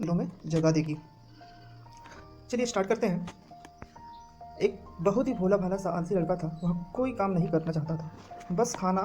दिलों में जगा देगी। चलिए स्टार्ट करते हैं। एक बहुत ही भोला भाला सा आलसी लड़का था। वह कोई काम नहीं करना चाहता था, बस खाना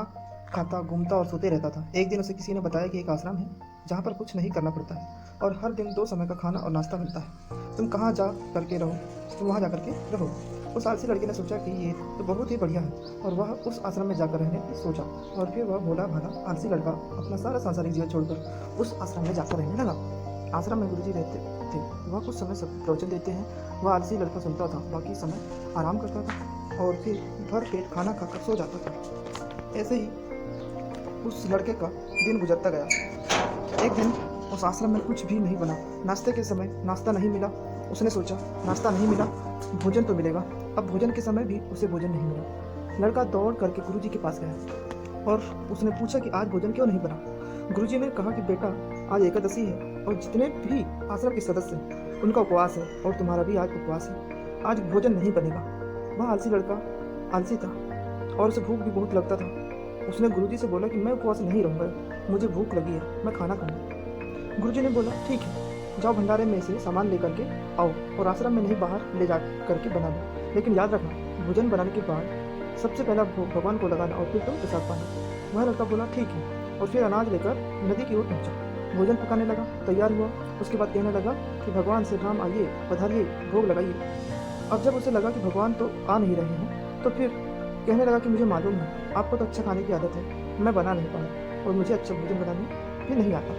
खाता, घूमता और सोते रहता था। एक दिन उसे किसी ने बताया कि एक आश्रम है जहाँ पर कुछ नहीं करना पड़ता है और हर दिन 2 समय का खाना और नाश्ता मिलता है। तुम कहाँ जा करके रहो तुम वहाँ जा करके रहो। उस आलसी लड़के ने सोचा कि ये तो बहुत ही बढ़िया है और वह उस आश्रम में जाकर रहने की सोचा। और फिर वह भोला भाला आलसी लड़का अपना सारा सांसारिक जीवन छोड़कर उस आश्रम में जाकर रहने लगा। आश्रम में गुरुजी रहते थे। वह कुछ समय सब प्रवचन देते हैं। वह आलसी लड़का सुनता था, बाकी समय आराम करता था और फिर भर पेट खाना खाकर सो जाता था। ऐसे ही उस लड़के का दिन गुजरता गया। एक दिन उस आश्रम में कुछ भी नहीं बना। नाश्ते के समय नाश्ता नहीं मिला। उसने सोचा नाश्ता नहीं मिला, भोजन तो मिलेगा। अब भोजन के समय भी उसे भोजन नहीं मिला। लड़का दौड़ करके गुरुजी के पास गया और उसने पूछा कि आज भोजन क्यों नहीं बना। गुरुजी ने कहा कि बेटा, आज एकादशी है और जितने भी आश्रम के सदस्य हैं उनका उपवास है और तुम्हारा भी आज उपवास है। आज भोजन नहीं बनेगा। वह आलसी लड़का आलसी था और उसे भूख भी बहुत लगता था। उसने गुरुजी से बोला कि मैं उपवास नहीं रहूँगा, मुझे भूख लगी है, मैं खाना खाऊंगा। गुरुजी ने बोला ठीक है, जाओ भंडारे में से सामान लेकर के आओ और आश्रम में नहीं बाहर ले जा करके बना लो, लेकिन याद रखना भोजन बनाने के बाद सबसे पहला भोग भगवान को लगाना और फिर तुम प्रसाद पाना। वह लड़का बोला ठीक है और फिर अनाज लेकर नदी की ओर पहुंचा। भोजन पकाने लगा, तैयार हुआ। उसके बाद कहने लगा कि भगवान श्री राम आइए, पधारिए, भोग लगाइए। अब जब उसे लगा कि भगवान तो आ नहीं रहे हैं तो फिर कहने लगा कि मुझे मालूम है आपको तो अच्छा खाने की आदत है, मैं बना नहीं पाया और मुझे अच्छा भोजन बनाने भी नहीं आता,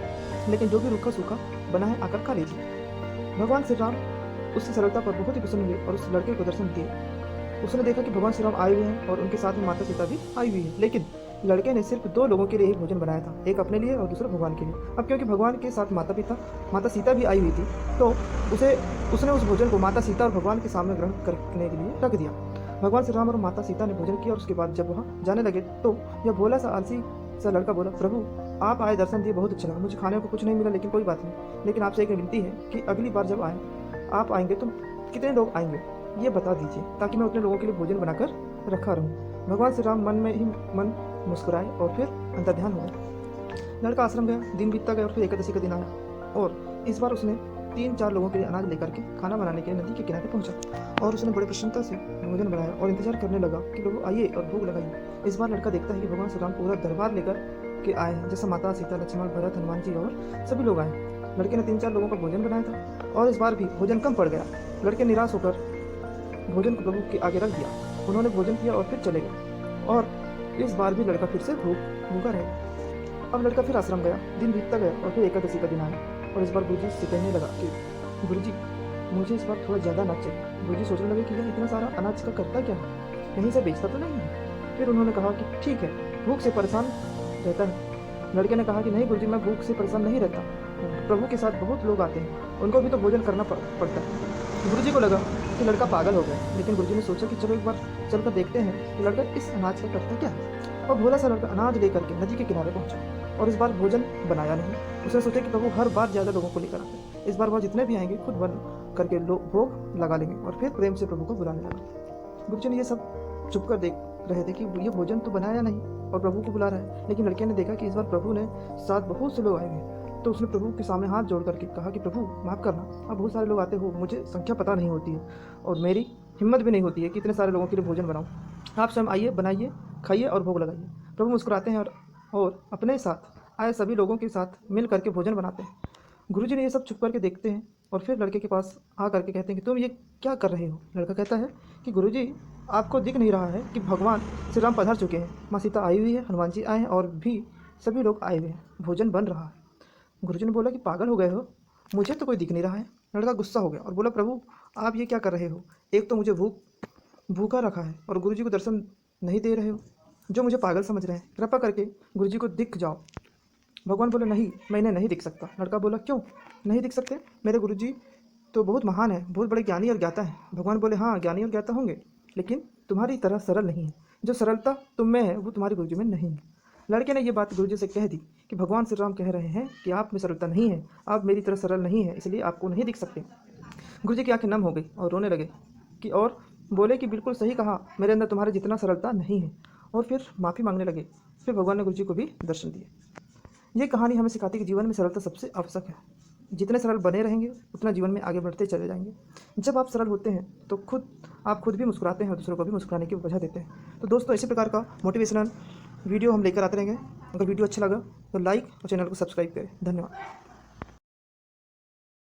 लेकिन जो भी रूखा सूखा बना है आकर खा लीजिए। भगवान श्री राम उसकी सरलता पर बहुत ही प्रसन्न हुए और उस लड़के को दर्शन दिए। उसने देखा कि भगवान श्री राम आए हुए हैं और उनके साथ में माता सीता भी आई हुई है, लेकिन लड़के ने सिर्फ 2 लोगों के लिए ही भोजन बनाया था, एक अपने लिए और दूसरा भगवान के लिए। अब क्योंकि भगवान के साथ माता सीता भी आई हुई थी तो उसने उस भोजन को माता सीता और भगवान के सामने ग्रहण करने के लिए रख दिया। भगवान श्री राम और माता सीता ने भोजन किया और उसके बाद जब वहाँ जाने लगे तो यह भोला सा आलसी सा लड़का बोला, प्रभु आप आए, दर्शन दिए, बहुत अच्छा लगा। मुझे खाने को कुछ नहीं मिला, लेकिन कोई बात नहीं। लेकिन आपसे एक विनती है कि अगली बार जब आप आएंगे तो कितने लोग आएंगे ये बता दीजिए, ताकि मैं अपने लोगों के लिए भोजन बनाकर रखा रहूँ। भगवान श्री राम मन में ही मन मुस्कुराए और फिर अंतर्ध्यान हो गए। लड़का आश्रम गया, दिन बीतता गया और फिर एकादशी का दिन आया और इस बार उसने 3-4 लोगों के लिए अनाज लेकर के खाना बनाने के लिए नदी के किनारे पहुंचा और उसने बड़ी प्रसन्नता से भोजन बनाया और इंतजार करने लगा कि लोग आइए और भोग लगाइए। इस बार लड़का देखता है कि भगवान श्री राम पूरा दरबार लेकर के आए हैं, जैसा माता सीता, लक्ष्मण, भरत, हनुमान जी और सभी लोग आए। लड़के ने 3-4 लोगों का भोजन बनाया था और इस बार भी भोजन कम पड़ गया। लड़के निराश होकर भोजन को प्रभु के आगे रख दिया। उन्होंने भोजन किया और फिर चले गए और इस बार भी लड़का फिर से भूखा रह। अब लड़का फिर आश्रम गया, दिन बीतता गया और फिर एकादशी का दिन आया और इस बार गुरुजी से कहने लगा कि गुरुजी मुझे इस बार थोड़ा ज़्यादा अनाज चाहिए। गुरुजी सोचने लगे कि यह इतना सारा अनाज का करता क्या है, कहीं से बेचता तो नहीं है। फिर उन्होंने कहा कि ठीक है, भूख से परेशान रहता है। लड़के ने कहा कि नहीं गुरुजी, मैं भूख से परेशान नहीं रहता, प्रभु के साथ बहुत लोग आते हैं, उनको भी तो भोजन करना पड़ता है। गुरुजी को लगा कि लड़का पागल हो गया, लेकिन गुरुजी ने सोचा कि चलो एक बार चलकर देखते हैं कि लड़का इस अनाज का करता क्या है। और भोला सा लड़का अनाज लेकर के नदी के किनारे पहुंचा और इस बार भोजन बनाया नहीं। उसने सोचा कि प्रभु हर बार ज़्यादा लोगों को लेकर आते हैं, इस बार वह जितने भी आएंगे खुद बन करके भोग लगा लेंगे और फिर प्रेम से प्रभु को बुलाने लगा। गुरुजी ने ये सब चुप कर देख रहे थे कि ये भोजन तो बनाया नहीं और प्रभु को बुला रहा है, लेकिन लड़के ने देखा कि इस बार प्रभु ने साथ बहुत से लोग आए हुए। तो उसने प्रभु के सामने हाथ जोड़ करके कहा कि प्रभु माफ़ करना, अब बहुत सारे लोग आते हो, मुझे संख्या पता नहीं होती है और मेरी हिम्मत भी नहीं होती है कि इतने सारे लोगों के लिए भोजन बनाऊं। आप स्वयं आइए, बनाइए, खाइए और भोग लगाइए। प्रभु मुस्कुराते हैं और अपने साथ आए सभी लोगों के साथ मिल करके भोजन बनाते हैं। गुरुजी ने ये सब चुप करके देखते हैं और फिर लड़के के पास आ करके कहते हैं कि तुम ये क्या कर रहे हो। लड़का कहता है कि गुरुजी आपको दिख नहीं रहा है कि भगवान श्री राम पधार चुके हैं, माँ सीता आई हुई है, हनुमान जी आए हैं और भी सभी लोग आए हुए हैं, भोजन बन रहा है। गुरुजी ने बोला कि पागल हो गए हो, मुझे तो कोई दिख नहीं रहा है। लड़का गुस्सा हो गया और बोला प्रभु आप ये क्या कर रहे हो, एक तो मुझे भूखा रखा है और गुरुजी को दर्शन नहीं दे रहे हो, जो मुझे पागल समझ रहे हैं, कृपा करके गुरुजी को दिख जाओ। भगवान बोले नहीं, मैं इन्हें नहीं दिख सकता। लड़का बोला क्यों नहीं दिख सकते, मेरे गुरुजी तो बहुत महान है, बहुत बड़े ज्ञानी और ज्ञाता है। भगवान बोले हाँ ज्ञानी और ज्ञाता होंगे, लेकिन तुम्हारी तरह सरल नहीं है, जो सरलता तुम में है वो तुम्हारे गुरुजी में नहीं है। लड़के ने यह बात गुरुजी से कह दी कि भगवान श्री राम कह रहे हैं कि आप में सरलता नहीं है, आप मेरी तरह सरल नहीं है, इसलिए आपको नहीं दिख सकते। गुरुजी की आंखें नम हो गई और रोने लगे कि और बोले कि बिल्कुल सही कहा, मेरे अंदर तुम्हारे जितना सरलता नहीं है, और फिर माफ़ी मांगने लगे। फिर भगवान ने गुरुजी को भी दर्शन दिए। ये कहानी हमें सिखाती है कि जीवन में सरलता सबसे आवश्यक है। जितने सरल बने रहेंगे उतना जीवन में आगे बढ़ते चले जाएंगे। जब आप सरल होते हैं तो आप खुद भी मुस्कुराते हैं और दूसरों को भी मुस्कुराने की वजह देते हैं। तो दोस्तों, इसी प्रकार का मोटिवेशनल वीडियो हम लेकर आते रहेंगे। अगर वीडियो अच्छा लगा तो लाइक और चैनल को सब्सक्राइब करें। धन्यवाद।